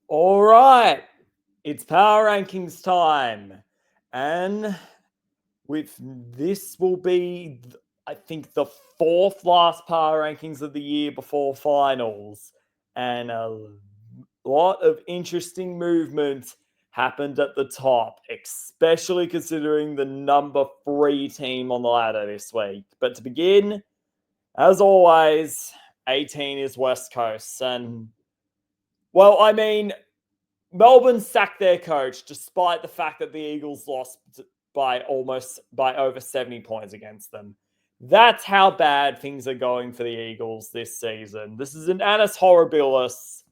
All right, it's power rankings time. And with this will be, I think, the fourth last power rankings of the year before finals. And a lot of interesting movement happened at the top, especially considering the number 3 team on the ladder this week. But to begin, as always, 18 is West Coast. And, well, I mean, Melbourne sacked their coach despite the fact that the Eagles lost by over 70 points against them. That's how bad things are going for the Eagles this season. This is an annus horribilis.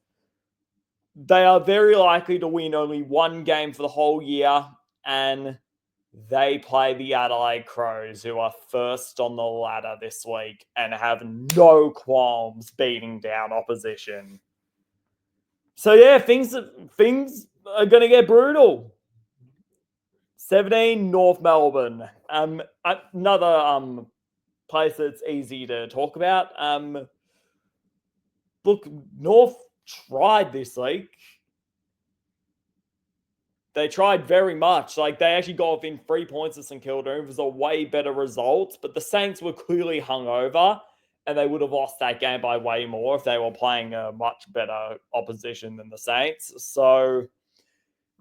They are very likely to win only one game for the whole year, and they play the Adelaide Crows, who are first on the ladder this week and have no qualms beating down opposition. So yeah, things are going to get brutal. 17, North Melbourne. Another place that's easy to talk about. Look, North tried this week. They tried very much. Like, they actually got within 3 points of St Kilda. It was a way better result, but the Saints were clearly hungover, and they would have lost that game by way more if they were playing a much better opposition than the Saints. So,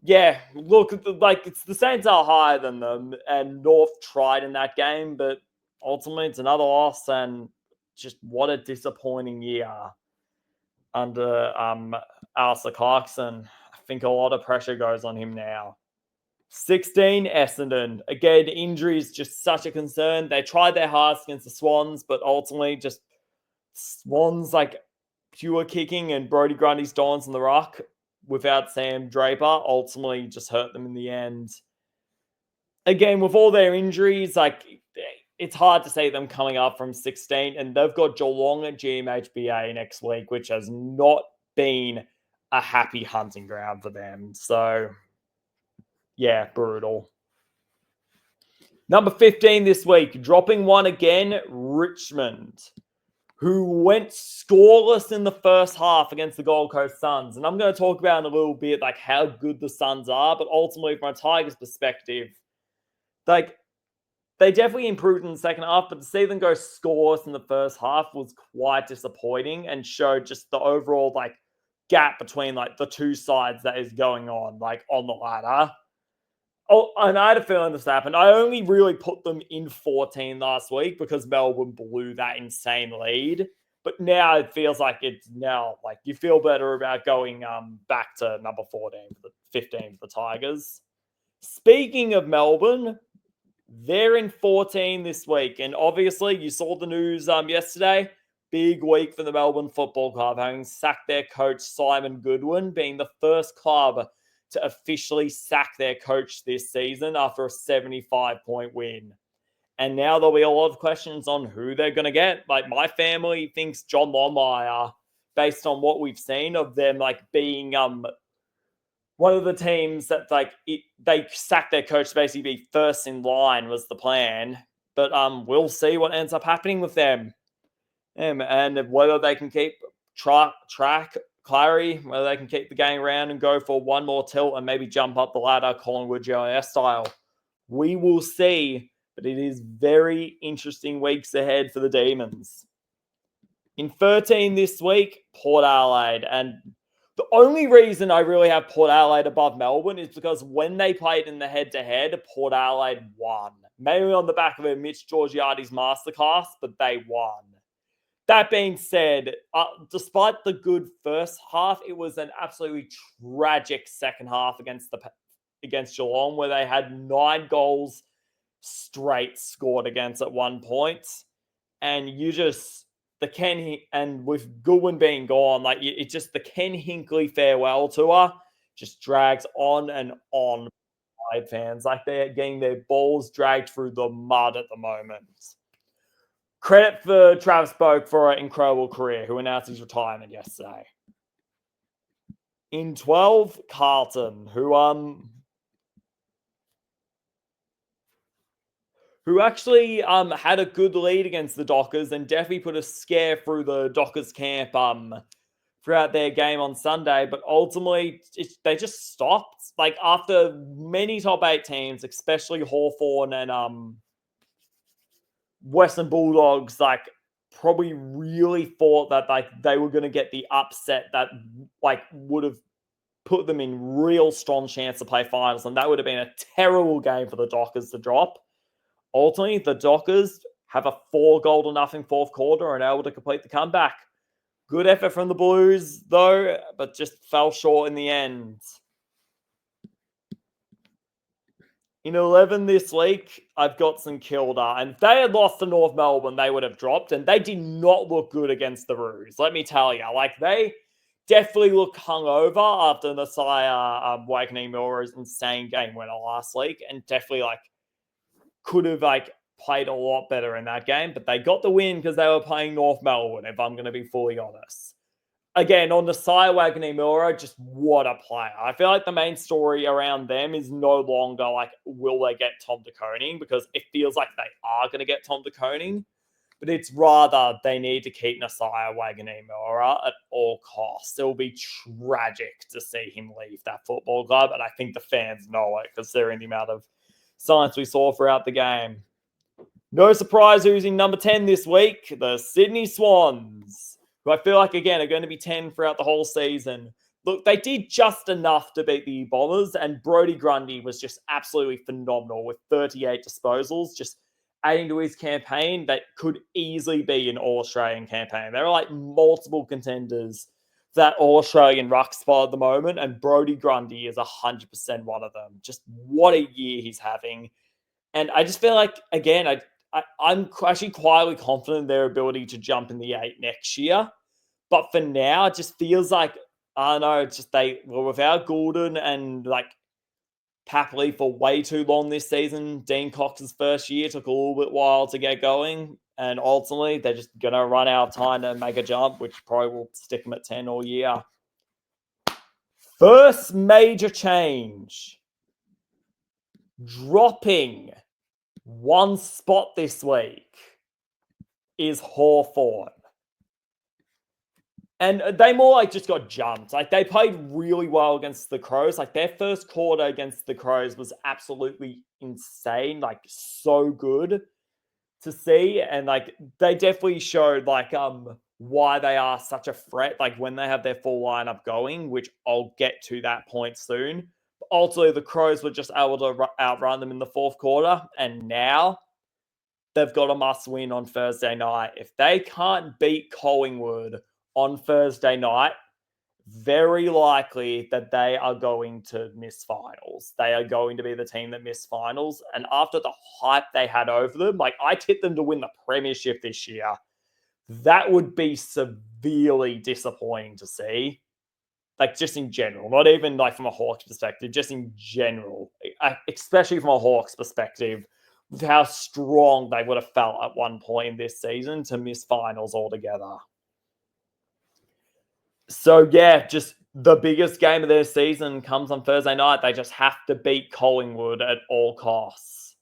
yeah, look, it's the Saints are higher than them, and North tried in that game, but ultimately it's another loss, and just what a disappointing year under Alistair Clarkson. I think a lot of pressure goes on him now. 16, Essendon. Again, injuries just such a concern. They tried their hardest against the Swans, but ultimately just Swans pure kicking and Brodie Grundy's Dons in the ruck without Sam Draper ultimately just hurt them in the end. Again, with all their injuries, it's hard to see them coming up from 16, and they've got Geelong at GMHBA next week, which has not been a happy hunting ground for them. So, yeah, brutal. Number 15 this week, dropping one again, Richmond, who went scoreless in the first half against the Gold Coast Suns. And I'm going to talk about in a little bit how good the Suns are, but ultimately from a Tigers perspective, they definitely improved in the second half, but to see them go scoreless in the first half was quite disappointing and showed just the overall gap between the two sides that is going on on the ladder. Oh, and I had a feeling this happened. I only really put them in 14 last week because Melbourne blew that insane lead. But now it feels like it's now you feel better about going back to number 14 for the 15 for the Tigers. Speaking of Melbourne, they're in 14 this week. And obviously, you saw the news yesterday. Big week for the Melbourne Football Club, having sacked their coach, Simon Goodwin, being the first club to officially sack their coach this season after a 75-point win. And now there'll be a lot of questions on who they're going to get. My family thinks John Longmire, based on what we've seen of them being one of the teams that they sacked their coach to basically be first in line was the plan. But we'll see what ends up happening with them. And whether they can keep track Clary, whether they can keep the game around and go for one more tilt and maybe jump up the ladder Collingwood GIS style. We will see, but it is very interesting weeks ahead for the Demons. In 13 this week, Port Adelaide. And the only reason I really have Port Adelaide above Melbourne is because when they played in the head-to-head, Port Adelaide won. Mainly on the back of a Mitch Georgiades masterclass, but they won. That being said, despite the good first half, it was an absolutely tragic second half against Geelong, where they had 9 goals straight scored against at one point. And and with Goodwin being gone, it's just the Ken Hinkley farewell tour just drags on and on by fans. They're getting their balls dragged through the mud at the moment. Credit for Travis Boak for an incredible career, who announced his retirement yesterday. In 12, Carlton, who actually had a good lead against the Dockers and definitely put a scare through the Dockers camp throughout their game on Sunday, but ultimately they just stopped. Like after many top 8 teams, especially Hawthorn and Western Bulldogs, like probably really thought that like they were going to get the upset that like would have put them in real strong chance to play finals, and that would have been a terrible game for the Dockers to drop. Ultimately, the Dockers have a 4-0 fourth quarter and are able to complete the comeback. Good effort from the Blues, though, but just fell short in the end. In 11 this week, I've got St Kilda, and if they had lost to North Melbourne, they would have dropped, and they did not look good against the Roos. Let me tell you, like they definitely looked hungover after the Wagney Miller's insane game winner last week, and definitely like could have like played a lot better in that game, but they got the win because they were playing North Melbourne, if I'm going to be fully honest. Again, on the side, Wagney Miller, just what a player. I feel like the main story around them is no longer like, will they get Tom de Koning? Because it feels like they are going to get Tom de Koning, but it's rather they need to keep Nasiah Waganimura at all costs. It will be tragic to see him leave that football club, and I think the fans know it, considering the amount of signs we saw throughout the game. No surprise who's in number 10 this week, the Sydney Swans, who I feel like, again, are going to be 10 throughout the whole season. Look, they did just enough to beat the Bombers, and Brodie Grundy was just absolutely phenomenal with 38 disposals, just adding to his campaign that could easily be an All-Australian campaign. There are like multiple contenders for that All-Australian ruck spot at the moment, and Brodie Grundy is 100% one of them. Just what a year he's having. And I just feel like, again, I'm actually quietly confident in their ability to jump in the 8 next year. But for now, it just feels like, I don't know, it's just they were without Goulden and like Papley for way too long this season. Dean Cox's first year took a little bit while to get going. And ultimately, they're just going to run out of time to make a jump, which probably will stick them at 10 all year. First major change. Dropping one spot this week is Hawthorn. And they more like just got jumped. Like they played really well against the Crows. Like their first quarter against the Crows was absolutely insane. Like so good to see. And like they definitely showed like why they are such a threat. Like when they have their full lineup going, which I'll get to that point soon. But ultimately, the Crows were just able to outrun them in the fourth quarter. And now they've got a must win on Thursday night. If they can't beat Collingwood on Thursday night, very likely that they are going to miss finals. They are going to be the team that miss finals. And after the hype they had over them, like I tipped them to win the premiership this year. That would be severely disappointing to see. Like just in general, not even like from a Hawks perspective, just in general, especially from a Hawks perspective, with how strong they would have felt at one point in this season to miss finals altogether. So, yeah, just the biggest game of their season comes on Thursday night. They just have to beat Collingwood at all costs.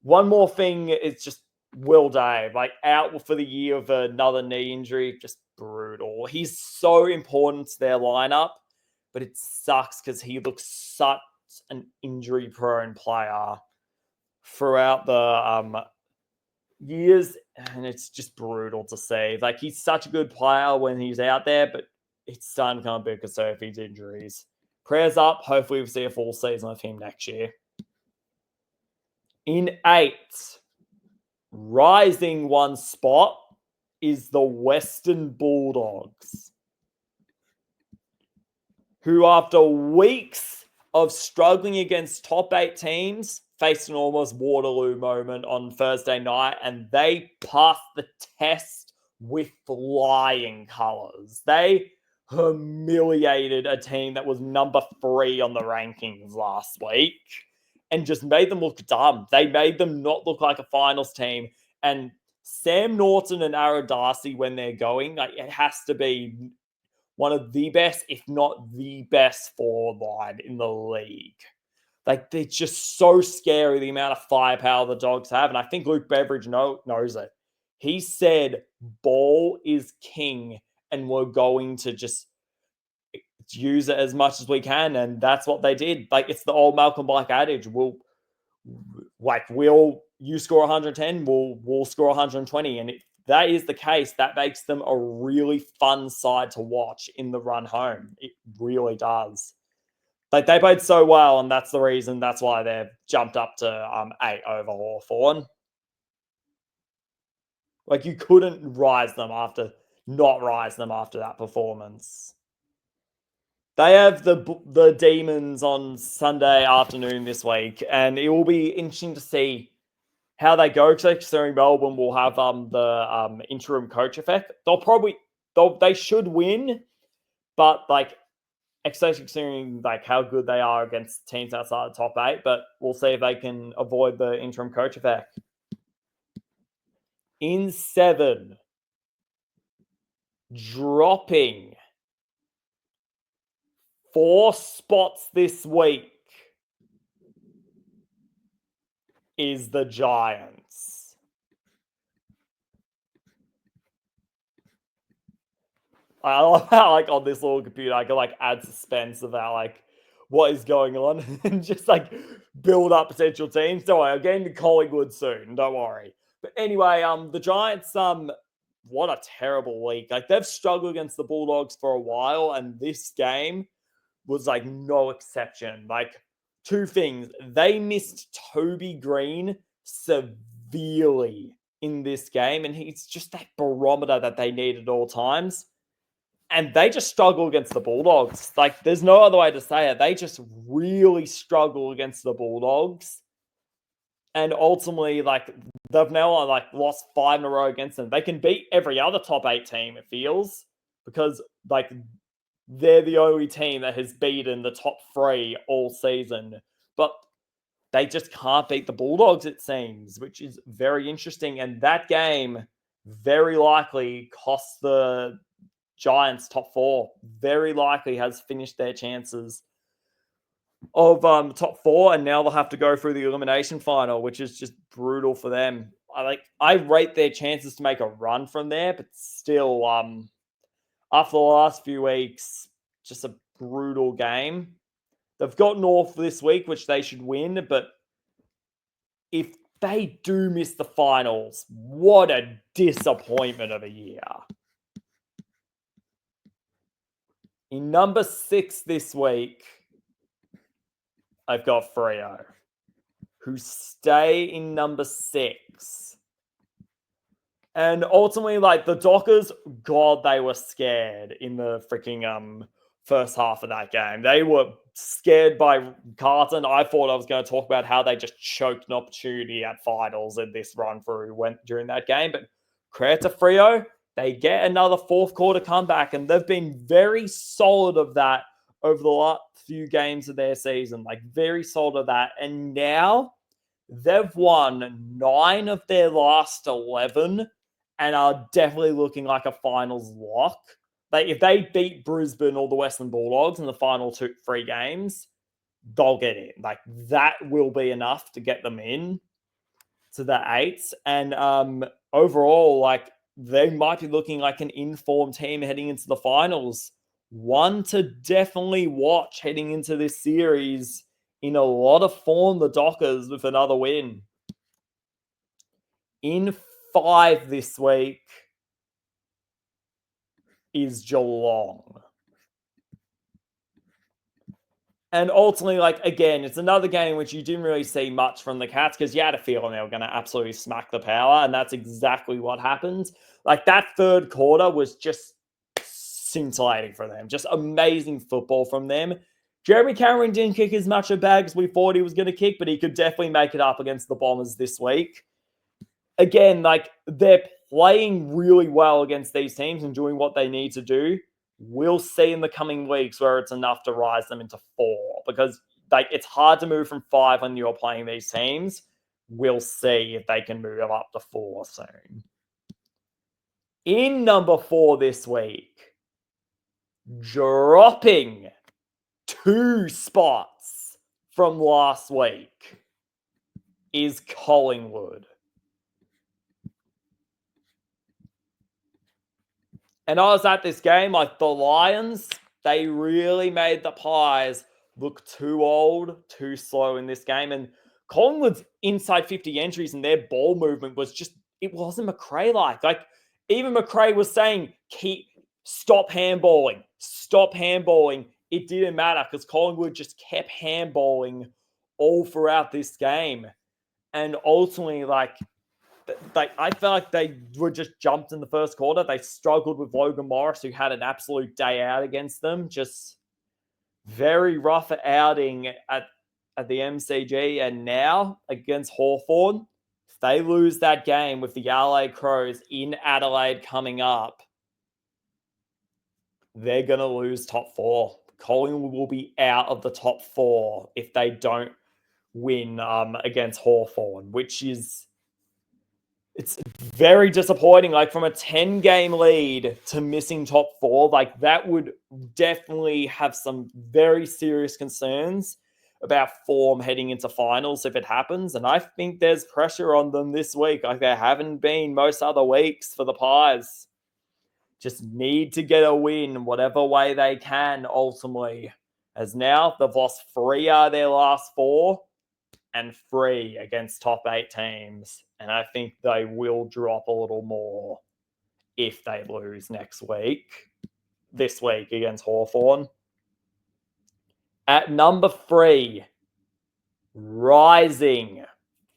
One more thing is just Will Dave, like out for the year of another knee injury. Just brutal. He's so important to their lineup, but it sucks because he looks such an injury-prone player throughout the years, and it's just brutal to see. Like, he's such a good player when he's out there, but it's starting to become a bit concerned with his injuries. Prayers up. Hopefully we'll see a full season of him next year. In 8, rising one spot is the Western Bulldogs, who after weeks of struggling against top 8 teams, faced an almost Waterloo moment on Thursday night, and they passed the test with flying colours. They humiliated a team that was number 3 on the rankings last week and just made them look dumb. They made them not look like a finals team. And Sam Norton and Aaron Darcy, when they're going, like, it has to be one of the best, if not the best forward line in the league. Like, they're just so scary, the amount of firepower the Dogs have. And I think Luke Beveridge knows it. He said, ball is king, and we're going to just use it as much as we can. And that's what they did. Like, it's the old Malcolm Black adage. You score 110, we'll score 120. And if that is the case, that makes them a really fun side to watch in the run home. It really does. Like, they played so well, and that's the reason. That's why they've jumped up to 8 over Hawthorn. Like, you couldn't not rise them after that performance. They have the Demons on Sunday afternoon this week, and it will be interesting to see how they go, considering Melbourne will have the interim coach effect. They should win, but like, especially considering like how good they are against teams outside the top 8. But we'll see if they can avoid the interim coach effect. In 7, dropping 4 spots this week is the Giants. I love how, like, on this little computer, I can like add suspense about like what is going on and just like build up potential teams. Don't worry, I'm getting to Collingwood soon. Don't worry. But anyway, the Giants, what a terrible week. Like, they've struggled against the Bulldogs for a while, and this game was like no exception. Like, 2 things. They missed Toby Green severely in this game, and he's just that barometer that they need at all times. And they just struggle against the Bulldogs. Like, there's no other way to say it. They just really struggle against the Bulldogs. And ultimately, like, they've now like lost 5 in a row against them. They can beat every other top 8 team, it feels, because like they're the only team that has beaten the top 3 all season. But they just can't beat the Bulldogs, it seems, which is very interesting. And that game very likely cost the Giants top 4. Very likely has finished their chances of top 4, and now they'll have to go through the elimination final, which is just brutal for them. I rate their chances to make a run from there, but still, after the last few weeks, just a brutal game. They've got North this week, which they should win, but if they do miss the finals, what a disappointment of a year. In number 6 this week, I've got Freo, who stay in number 6. And ultimately, like, the Dockers, God, they were scared in the freaking first half of that game. They were scared by Carlton. I thought I was going to talk about how they just choked an opportunity at finals in this run through during that game. But credit to Freo, they get another fourth quarter comeback, and they've been very solid of that over the last few games of their season. Like, very solid of that. And now they've won 9 of their last 11 and are definitely looking like a finals lock. Like, if they beat Brisbane or the Western Bulldogs in the final 3 games, they'll get in. Like, that will be enough to get them in to the 8s. And overall, like, they might be looking like an informed team heading into the finals. One to definitely watch heading into this series. In a lot of form, the Dockers with another win. In 5 this week is Geelong. And ultimately, like, again, it's another game in which you didn't really see much from the Cats because you had a feeling they were going to absolutely smack the power, and that's exactly what happened. Like, that third quarter was just scintillating for them. Just amazing football from them. Jeremy Cameron didn't kick as much a bag as we thought he was going to kick, but he could definitely make it up against the Bombers this week. Again, like, they're playing really well against these teams and doing what they need to do. We'll see in the coming weeks where it's enough to rise them into 4, because like, it's hard to move from 5 when you're playing these teams. We'll see if they can move up to 4 soon. In number 4 this week, dropping 2 spots from last week, is Collingwood. And I was at this game, like the Lions, they really made the Pies look too old, too slow in this game. And Collingwood's inside 50 entries and their ball movement was just, it wasn't McRae like. Like, even McRae was saying, stop handballing, stop handballing. It didn't matter because Collingwood just kept handballing all throughout this game. And ultimately, like I felt like they were just jumped in the first quarter. They struggled with Logan Morris, who had an absolute day out against them. Just very rough outing at the MCG. And now against Hawthorn, if they lose that game with the LA Crows in Adelaide coming up, they're going to lose top four. Collingwood will be out of the top four if they don't win against Hawthorn, which is... it's very disappointing. Like, from a 10-game lead to missing top four, like that would definitely have some very serious concerns about form heading into finals if it happens. And I think there's pressure on them this week, like there haven't been most other weeks for the Pies. Just need to get a win whatever way they can ultimately. As now they've lost 3 out of their last 4 and 3 against top 8 teams. And I think they will drop a little more if they lose this week against Hawthorn. At number 3, rising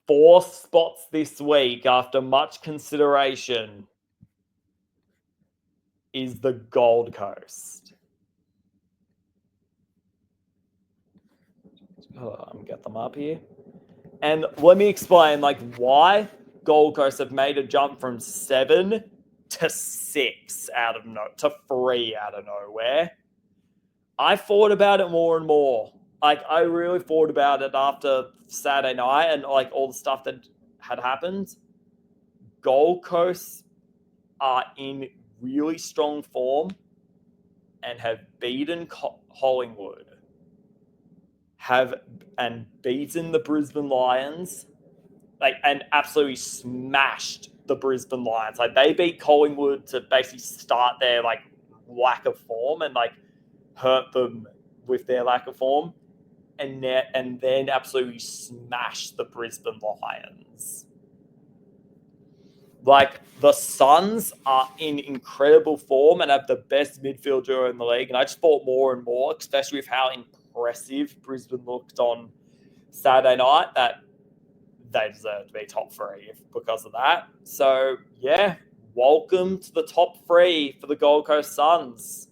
4 spots this week after much consideration, is the Gold Coast. Get them up here. And let me explain why Gold Coast have made a jump from 7 to 6 to 3 out of nowhere. I thought about it more and more. I really thought about it after Saturday night and all the stuff that had happened. Gold Coast are in really strong form and have beaten Collingwood, and beaten the Brisbane Lions, and absolutely smashed the Brisbane Lions. They beat Collingwood to basically start their lack of form and hurt them with their lack of form, and then absolutely smashed the Brisbane Lions. The Suns are in incredible form and have the best midfield duo in the league. And I just thought more and more, especially with how impressive Brisbane looked on Saturday night, that they deserve to be top 3 because of that. So, yeah, welcome to the top 3 for the Gold Coast Suns.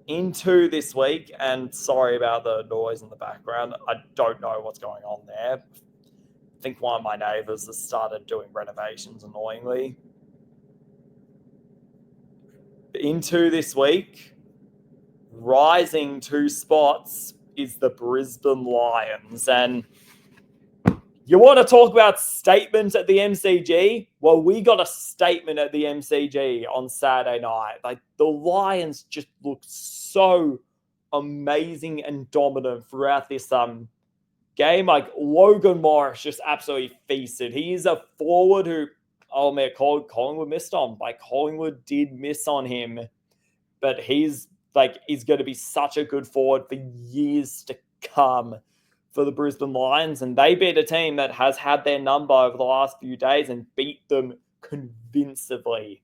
Into this week, and sorry about the noise in the background. I don't know what's going on there. I think one of my neighbours has started doing renovations annoyingly. Into this week, rising 2 spots is the Brisbane Lions. And you want to talk about statements at the MCG? Well, we got a statement at the MCG on Saturday night. The Lions just looked so amazing and dominant throughout this game. Logan Morris just absolutely feasted. He is a forward who, Collingwood missed on. Collingwood did miss on him, but he's going to be such a good forward for years to come for the Brisbane Lions. And they beat a team that has had their number over the last few days and beat them convincingly.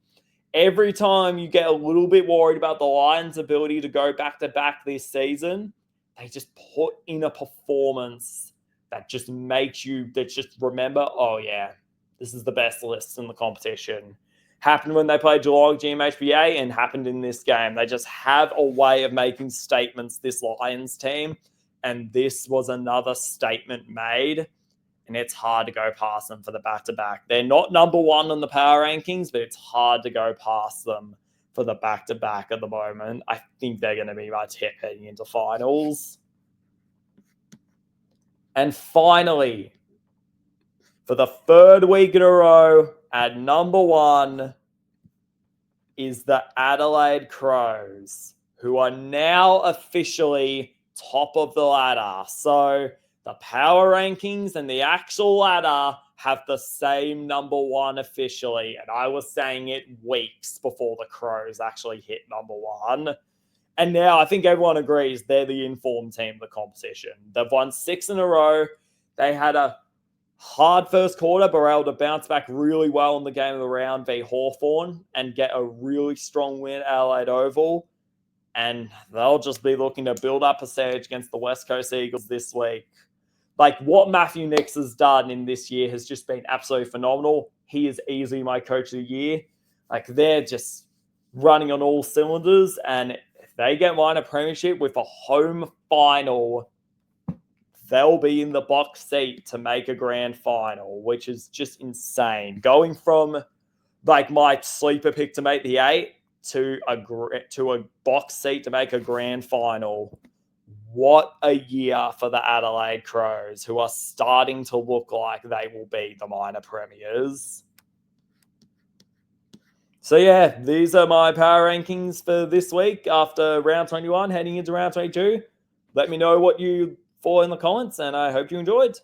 Every time you get a little bit worried about the Lions' ability to go back-to-back this season, they just put in a performance that just makes you remember, oh yeah, this is the best list in the competition. Happened when they played Geelong GMHBA and happened in this game. They just have a way of making statements, this Lions team, and this was another statement made, and it's hard to go past them for the back-to-back. They're not number 1 on the power rankings, but it's hard to go past them for the back-to-back at the moment. I think they're going to be my tip heading into finals. And finally, for the 3rd week in a row, at number 1 is the Adelaide Crows, who are now officially top of the ladder. So the power rankings and the actual ladder have the same number one officially. And I was saying it weeks before the Crows actually hit number one. And now I think everyone agrees they're the informed team of the competition. They've won 6 in a row. They had a hard first quarter, but were able to bounce back really well in the game of the round v Hawthorn and get a really strong win at Adelaide Oval. And they'll just be looking to build up a stage against the West Coast Eagles this week. Like, what Matthew Nicks has done in this year has just been absolutely phenomenal. He is easily my coach of the year. Like, they're just running on all cylinders. And if they get minor premiership with a home final, they'll be in the box seat to make a grand final, which is just insane. Going from like my sleeper pick to make the 8 to a box seat to make a grand final. What a year for the Adelaide Crows, who are starting to look like they will be the minor premiers. So yeah, these are my power rankings for this week after round 21, heading into round 22. Let me know what you thought in the comments, and I hope you enjoyed.